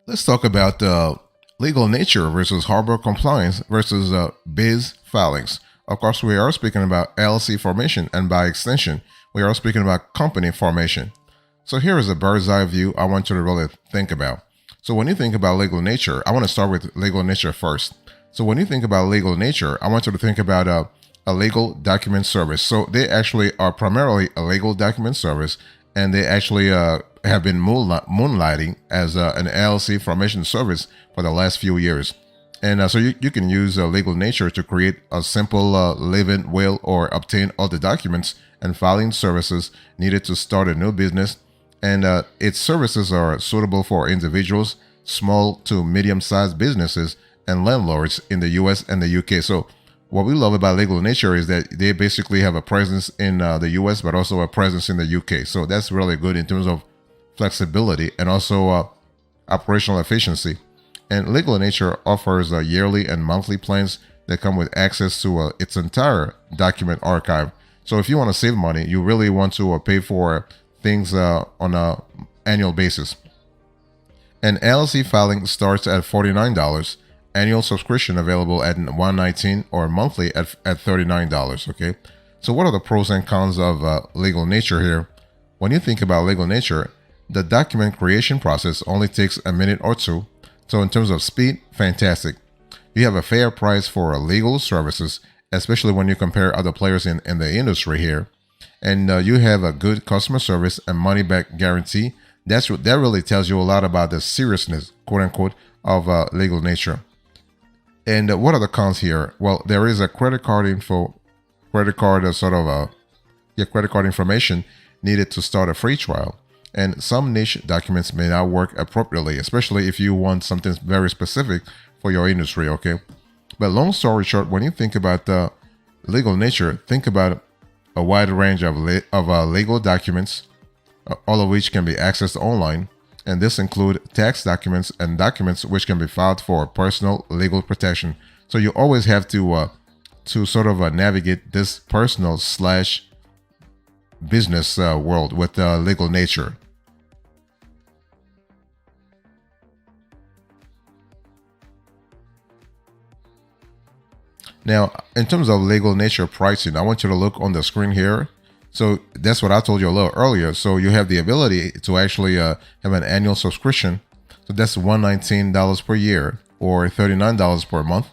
Let's talk about LegalNature versus Harbor Compliance versus BizFilings. Of course, we are speaking about LLC formation, and by extension, we are speaking about company formation. So here is a bird's eye view I want you to really think about. So when you think about LegalNature, I want to start with LegalNature first. So when you think about LegalNature, I want you to think about a legal document service. So they actually are primarily a legal document service, and they actually have been moonlighting as an LLC formation service for the last few years. And so you can use LegalNature to create a simple live-in will or obtain all the documents and filing services needed to start a new business. And its services are suitable for individuals, small to medium-sized businesses, and landlords in the US and the UK. So what we love about LegalNature is that they basically have a presence in the US, but also a presence in the UK. So that's really good in terms of flexibility and also operational efficiency. And LegalNature offers yearly and monthly plans that come with access to its entire document archive. So if you want to save money, you really want to pay for things on an annual basis. An LLC filing starts at $49, annual subscription available at $119, or monthly at $39. Okay, so what are the pros and cons of LegalNature here? When you think about LegalNature, the document creation process only takes a minute or two. So in terms of speed, fantastic. You have a fair price for legal services, especially when you compare other players in the industry here. And you have a good customer service and money back guarantee. That really tells you a lot about the seriousness, quote unquote, of LegalNature. And what are the cons here? Well, there is a credit card credit card information needed to start a free trial. And some niche documents may not work appropriately, especially if you want something very specific for your industry, okay? But long story short, when you think about LegalNature, think about a wide range of legal documents, all of which can be accessed online. And this include tax documents and documents which can be filed for personal legal protection. So you always have to sort of navigate this personal slash business world with LegalNature. Now, in terms of LegalNature pricing, I want you to look on the screen here. So that's what I told you a little earlier. So you have the ability to actually have an annual subscription. So that's $119 per year or $39 per month.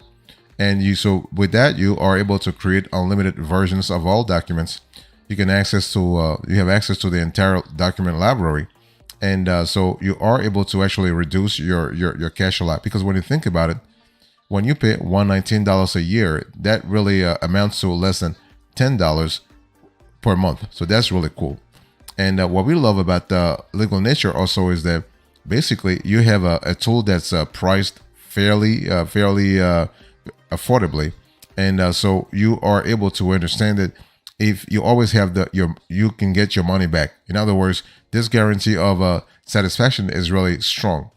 And so with that, you are able to create unlimited versions of all documents. You can you have access to the entire document library. And so you are able to actually reduce your cash a lot, because when you think about it, when you pay $119 a year, that really amounts to less than $10 per month. So that's really cool. And what we love about LegalNature also is that basically you have a tool that's priced fairly affordably. And so you are able to understand that if you always have you can get your money back. In other words, this guarantee of satisfaction is really strong.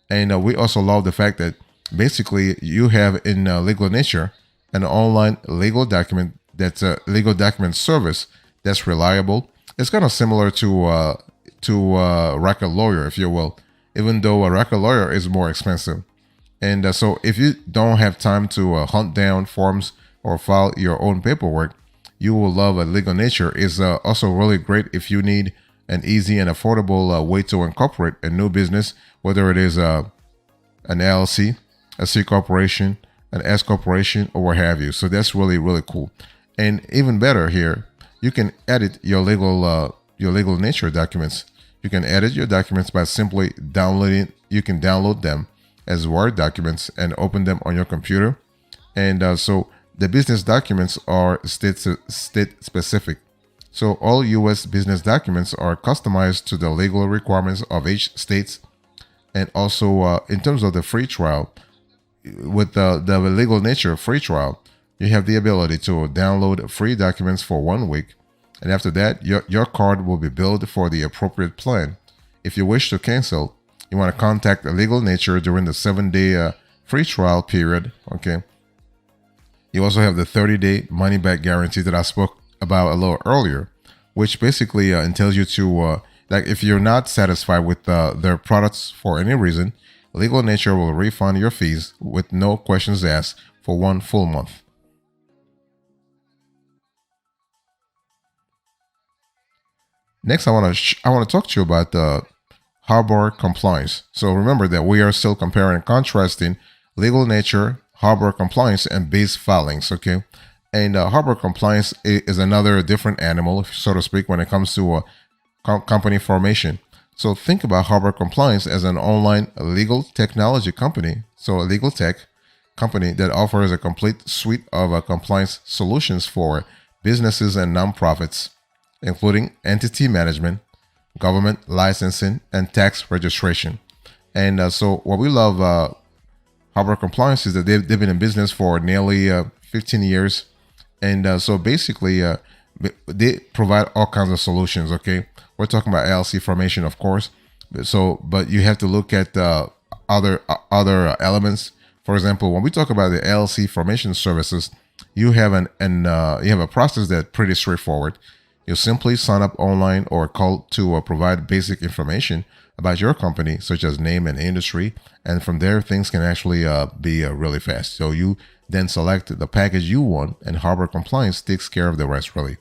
And we also love the fact that basically you have in LegalNature an online legal document that's a legal document service that's reliable. It's kind of similar to Record Lawyer, if you will, even though a Record Lawyer is more expensive. And so if you don't have time to hunt down forms or file your own paperwork, you will love a LegalNature. Is also really great if you need an easy and affordable way to incorporate a new business, whether it is an LLC, a C corporation, an S corporation, or what have you. So that's really, really cool. And even better here, you can edit your LegalNature documents. You can edit your documents by simply downloading. You can download them as Word documents and open them on your computer. And so the business documents are state specific. So all U.S. business documents are customized to the legal requirements of each state. And also in terms of the free trial, with the LegalNature free trial, you have the ability to download free documents for 1 week. And after that, your card will be billed for the appropriate plan. If you wish to cancel, you want to contact LegalNature during the 7-day free trial period. Okay. You also have the 30-day money back guarantee that I spoke about a little earlier, which basically entails you to, like, if you're not satisfied with their products for any reason, LegalNature will refund your fees with no questions asked for 1 full month. Next, I want to talk to you about harbor compliance. So remember that we are still comparing and contrasting LegalNature, harbor compliance, and BizFilings. Okay, and harbor compliance is another different animal, so to speak, when it comes to company formation. So think about harbor compliance as an online legal technology company, so a legal tech company that offers a complete suite of compliance solutions for businesses and nonprofits, including entity management, government licensing, and tax registration. And so, what we love Harbor Compliance is that they've been in business for nearly 15 years. And so, basically, they provide all kinds of solutions. Okay. We're talking about LLC formation, of course. So, but you have to look at other elements. For example, when we talk about the LLC formation services, you have you have a process that's pretty straightforward. You simply sign up online or call to provide basic information about your company, such as name and industry, and from there things can actually be really fast. So you then select the package you want, and Harbor Compliance takes care of the rest, really.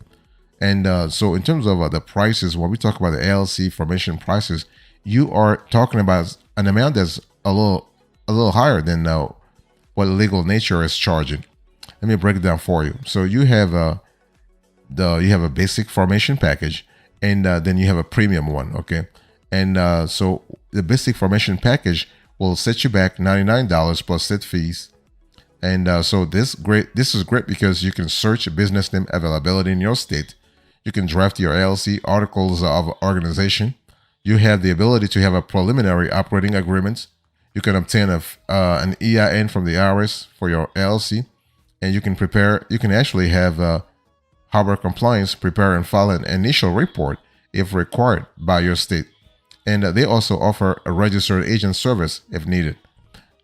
And so in terms of the prices, when we talk about the LLC formation prices, you are talking about an amount that's a little higher than what LegalNature is charging. Let me break it down for you. So you have you have a basic formation package, and then you have a premium one. Okay, and so the basic formation package will set you back $99 plus set fees. And so this is great because you can search business name availability in your state. You can draft your LLC articles of organization. You have the ability to have a preliminary operating agreement. You can obtain an EIN from the IRS for your LLC, and you can prepare. You can actually have Harbor Compliance prepare and file an initial report if required by your state. And they also offer a registered agent service if needed.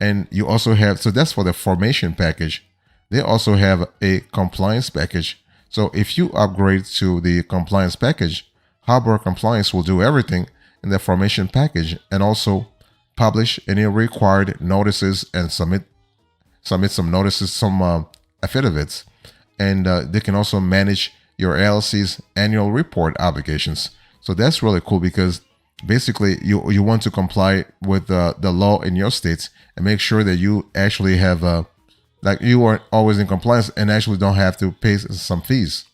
And you also have, so that's for the formation package. They also have a compliance package. So if you upgrade to the compliance package, Harbor Compliance will do everything in the formation package and also publish any required notices and submit some notices, some affidavits. And they can also manage your LLC's annual report obligations. So that's really cool because basically you want to comply with the law in your states and make sure that you actually have like you are always in compliance and actually don't have to pay some fees.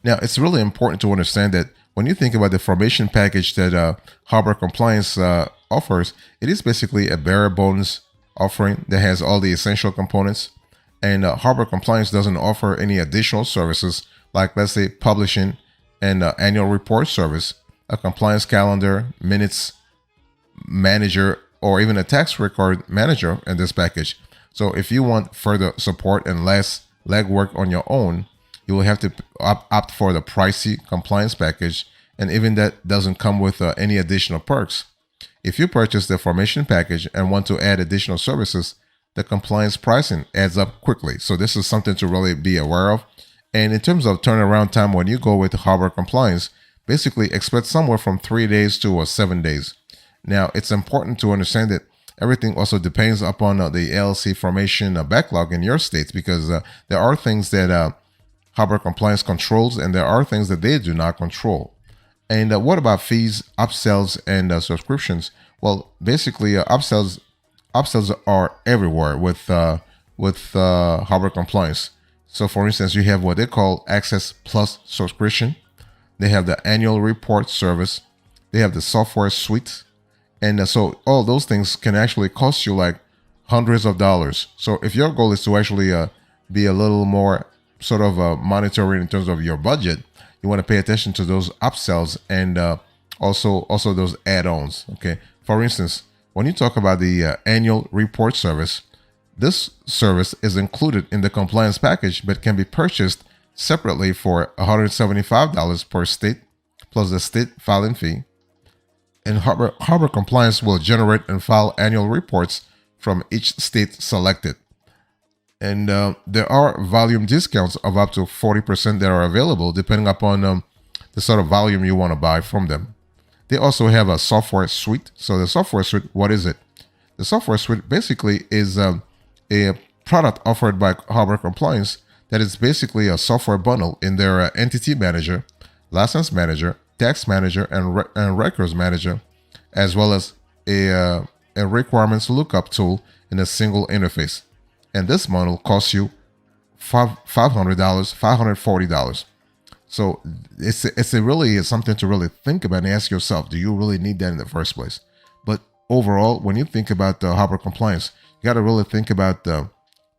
Now, it's really important to understand that when you think about the formation package that Harbor Compliance offers, it is basically a bare bones offering that has all the essential components. And Harbor Compliance doesn't offer any additional services like, let's say, publishing an annual report service, a compliance calendar, minutes manager, or even a tax record manager in this package. So if you want further support and less legwork on your own, you will have to opt for the pricey compliance package, and even that doesn't come with any additional perks. If you purchase the formation package and want to add additional services, the compliance pricing adds up quickly. So this is something to really be aware of. And in terms of turnaround time, when you go with Harbor Compliance, basically expect somewhere from 3 days to 7 days. Now, it's important to understand that everything also depends upon the LLC formation backlog in your states, because there are things that Harbor Compliance controls, and there are things that they do not control. And what about fees, upsells, and subscriptions? Well, basically, upsells are everywhere with Harbor Compliance. So, for instance, you have what they call Access Plus subscription. They have the annual report service. They have the software suite, and so all those things can actually cost you like hundreds of dollars. So, if your goal is to actually be a little more sort of monitoring in terms of your budget, you want to pay attention to those upsells and also those add-ons. Okay, for instance, when you talk about the annual report service, this service is included in the compliance package but can be purchased separately for $175 per state plus the state filing fee. And Harbor Compliance will generate and file annual reports from each state selected. And there are volume discounts of up to 40% that are available depending upon the sort of volume you want to buy from them. They also have a software suite. So the software suite, what is it? The software suite basically is a product offered by Harbor Compliance that is basically a software bundle in their entity manager, license manager, tax manager, and records manager, as well as a requirements lookup tool in a single interface. And this model costs you $500, $540. So it's really something to really think about and ask yourself, do you really need that in the first place? But overall, when you think about the Harbor Compliance, you got to really think about the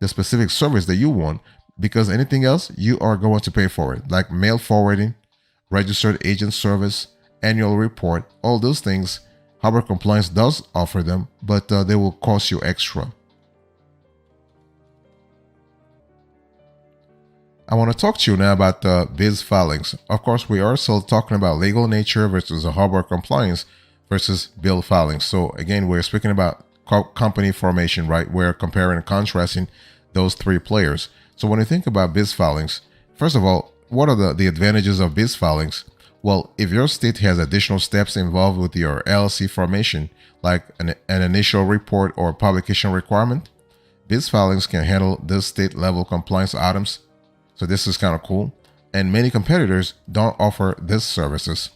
specific service that you want, because anything else, you are going to pay for it, like mail forwarding, registered agent service, annual report, all those things. Harbor Compliance does offer them, but they will cost you extra. I want to talk to you now about the BizFilings. Of course, we are still talking about LegalNature versus the Harbor Compliance versus BizFilings. So again, we're speaking about company formation, right? We're comparing and contrasting those three players. So when you think about BizFilings, first of all, what are the advantages of BizFilings? Well, if your state has additional steps involved with your LLC formation, like an initial report or publication requirement, BizFilings can handle this state level compliance items. So this is kind of cool. And many competitors don't offer these services.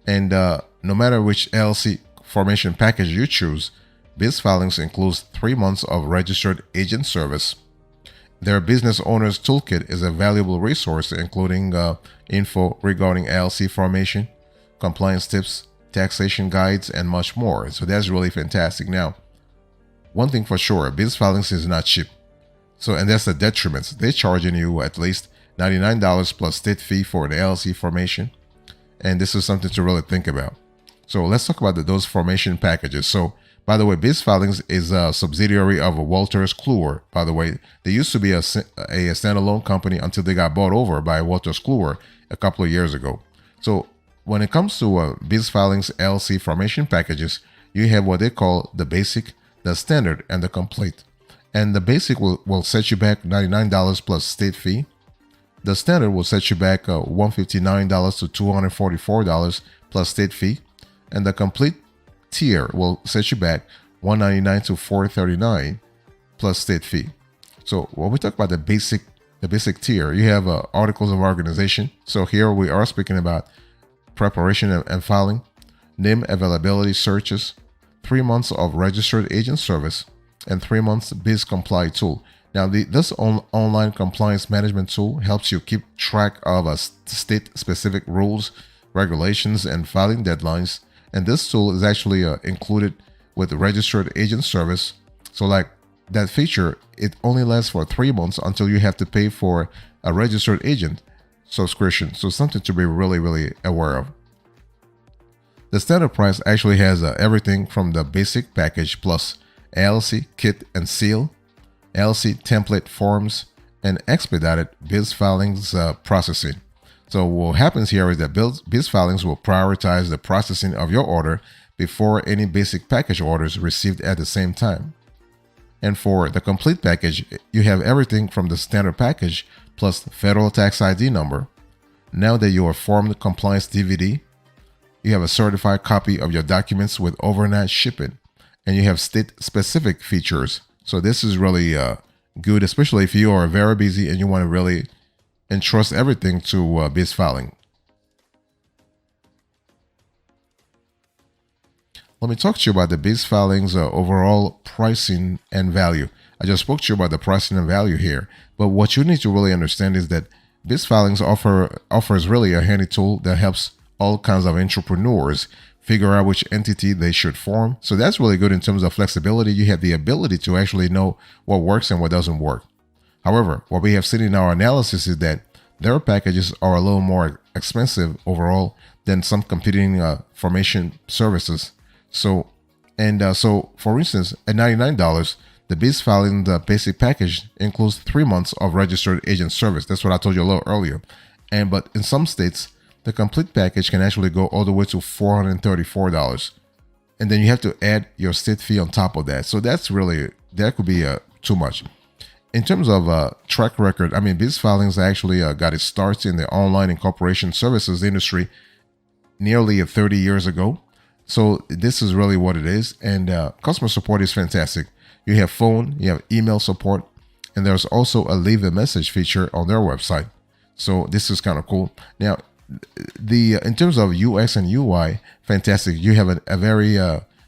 And no matter which LLC formation package you choose, BizFilings includes 3 months of registered agent service. Their Business Owner's Toolkit is a valuable resource, including info regarding LLC formation, compliance tips, taxation guides, and much more. So that's really fantastic. Now, one thing for sure, BizFilings is not cheap. So, and that's the detriment. They're charging you at least $99 plus state fee for the LLC formation. And this is something to really think about. So let's talk about those formation packages. So, by the way, BizFilings is a subsidiary of Wolters Kluwer. By the way, they used to be a standalone company until they got bought over by Wolters Kluwer a couple of years ago. So when it comes to BizFilings LLC formation packages, you have what they call the basic, the standard, and the complete. And the basic will set you back $99 plus state fee. The standard will set you back $159 to $244 plus state fee. And the complete tier will set you back $199 to $439 plus state fee. So when we talk about the basic tier, you have articles of organization. So here we are speaking about preparation and filing, name availability searches, 3 months of registered agent service, and 3 months BizComply tool. Now, this online compliance management tool helps you keep track of state-specific rules, regulations, and filing deadlines. And this tool is actually included with registered agent service. So like that feature, it only lasts for 3 months until you have to pay for a registered agent subscription. So something to be really, really aware of. The standard price actually has everything from the basic package plus LLC kit and seal, LLC template forms, and expedited BizFilings processing. So what happens here is that BizFilings will prioritize the processing of your order before any basic package orders received at the same time. And for the complete package, you have everything from the standard package plus federal tax ID number. Now that you are formed compliance DVD, you have a certified copy of your documents with overnight shipping. And you have state-specific features. So this is really good, especially if you are very busy and you want to really entrust everything to BizFiling. Let me talk to you about the BizFilings overall pricing and value. I just spoke to you about the pricing and value here, but what you need to really understand is that BizFilings offers really a handy tool that helps all kinds of entrepreneurs figure out which entity they should form. So that's really good in terms of flexibility. You have the ability to actually know what works and what doesn't work. However, what we have seen in our analysis is that their packages are a little more expensive overall than some competing formation services. So for instance, at $99, the BizFiling the basic package includes 3 months of registered agent service. That's what I told you a little earlier. But in some states, the complete package can actually go all the way to $434. And then you have to add your state fee on top of that. So that could be too much. in terms of track record, I mean, BizFilings actually got its start in the online incorporation services industry nearly 30 years ago. So this is really what it is. And customer support is fantastic. You have phone, you have email support, and there's also a leave a message feature on their website. So this is kind of cool. Now, the in terms of UX and UI, fantastic. You have a very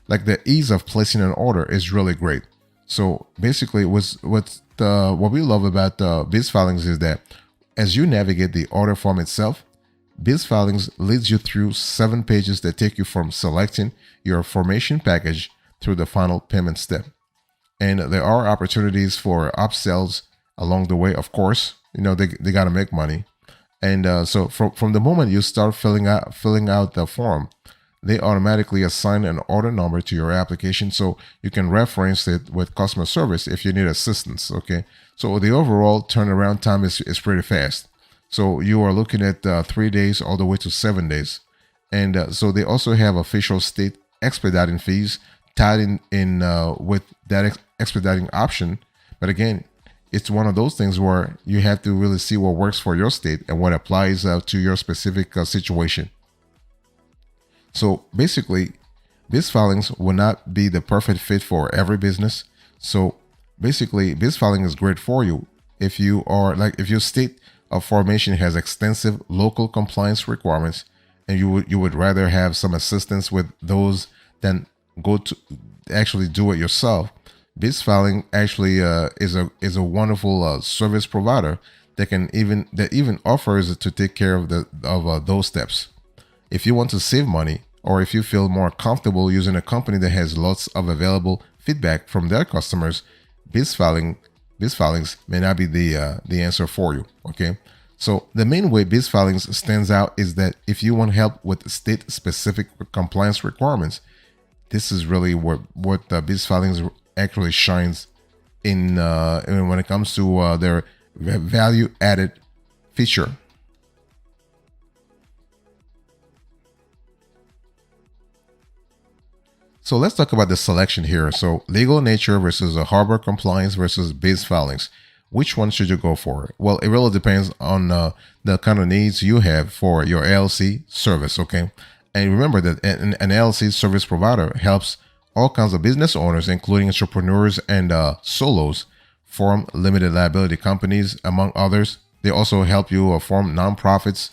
like the ease of placing an order is really great. So basically, what we love about BizFilings is that as you navigate the order form itself, BizFilings leads you through 7 pages that take you from selecting your formation package through the final payment step. And there are opportunities for upsells along the way. Of course, they got to make money. And so from the moment you start filling out the form, they automatically assign an order number to your application, so you can reference it with customer service if you need assistance. Okay, so the overall turnaround time is pretty fast. So you are looking at 3 days all the way to 7 days. And so they also have official state expediting fees tied in with that expediting option. But again, it's one of those things where you have to really see what works for your state and what applies to your specific situation. So basically, BizFilings will not be the perfect fit for every business. So basically, BizFiling is great for you if your state of formation has extensive local compliance requirements, and you would rather have some assistance with those than go to actually do it yourself. BizFiling actually is a wonderful service provider that even offers to take care of those steps. If you want to save money, or if you feel more comfortable using a company that has lots of available feedback from their customers, BizFilings may not be the answer for you. Okay, so the main way BizFilings stands out is that if you want help with state-specific compliance requirements, this is really what BizFilings actually shines in when it comes to their value-added feature. So let's talk about the selection here. So LegalNature versus a Harbor Compliance versus BizFilings. Which one should you go for? Well, it really depends on the kind of needs you have for your LLC service, okay? And remember that an LLC service provider helps all kinds of business owners, including entrepreneurs and solos, form limited liability companies, among others. They also help you form nonprofits,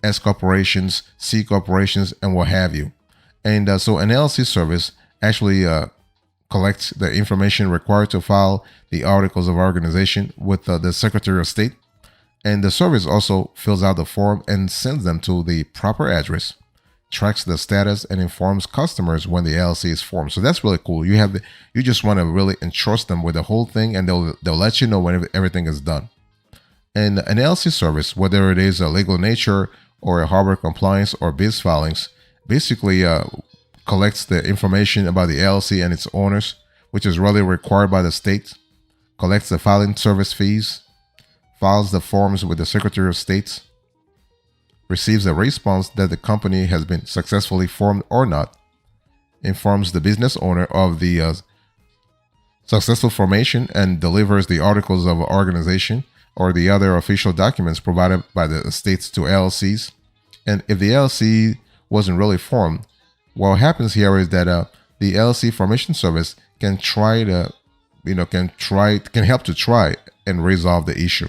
S corporations, C corporations, and what have you. And so an LLC service actually collects the information required to file the articles of organization with the Secretary of State. And the service also fills out the form and sends them to the proper address, tracks the status, and informs customers when the LLC is formed. So that's really cool. You just want to really entrust them with the whole thing, and they'll let you know when everything is done. And an LLC service, whether it is a LegalNature or a Harbor Compliance or BizFilings, basically collects the information about the LLC and its owners, which is really required by the state, collects the filing service fees, files the forms with the Secretary of State, receives a response that the company has been successfully formed or not, informs the business owner of the successful formation, and delivers the articles of organization or the other official documents provided by the states to LLCs. And if the LLC wasn't really formed, what happens here is that the LLC formation service can help to try and resolve the issue.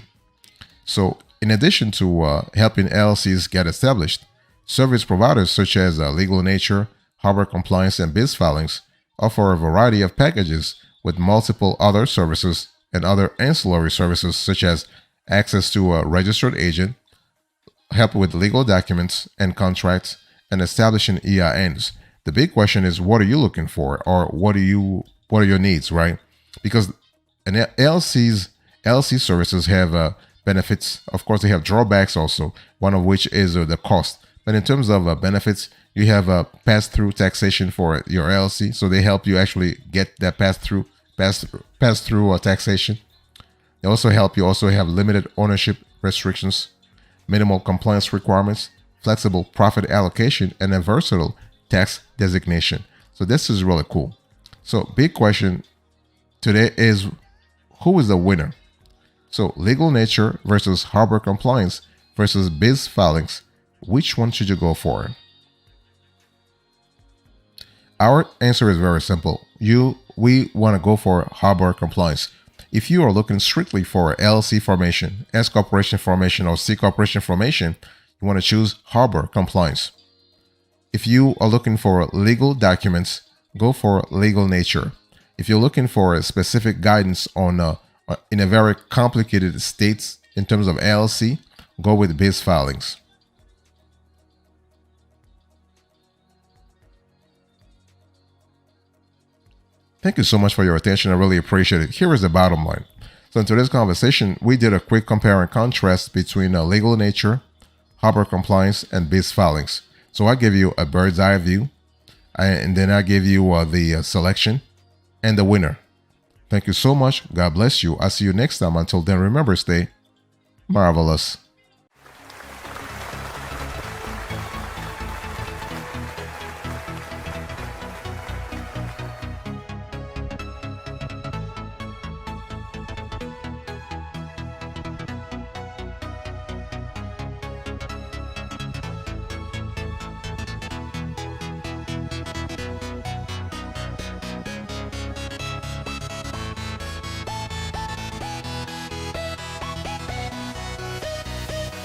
So in addition to helping LLCs get established, service providers such as LegalNature, Harbor Compliance, and BizFilings offer a variety of packages with multiple other services and other ancillary services such as access to a registered agent, help with legal documents and contracts, and establishing EINs. The big question is, what are you looking for, or what are your needs, right? Because an LLC services have benefits. Of course, they have drawbacks also, one of which is the cost. But in terms of benefits, you have pass-through taxation for your LLC, so they help you actually get that pass-through taxation. They also help you have limited ownership restrictions, minimal compliance requirements, flexible profit allocation, and a versatile tax designation. So this is really cool. So big question today is, who is the winner? So LegalNature versus Harbor Compliance versus BizFilings. Which one should you go for? Our answer is very simple. We want to go for Harbor Compliance. If you are looking strictly for LLC formation, S corporation formation, or C corporation formation, you want to choose Harbor Compliance. If you are looking for legal documents, go for LegalNature. If you're looking for a specific guidance on in a very complicated states in terms of LLC, go with BizFilings. Thank you so much for your attention. I really appreciate it. Here is the bottom line. So in today's conversation, we did a quick compare and contrast between LegalNature, Harbor Compliance, and BizFilings. So I give you a bird's eye view, and then I give you the selection and the winner. Thank you so much. God bless you. I'll see you next time. Until then, remember, stay marvelous.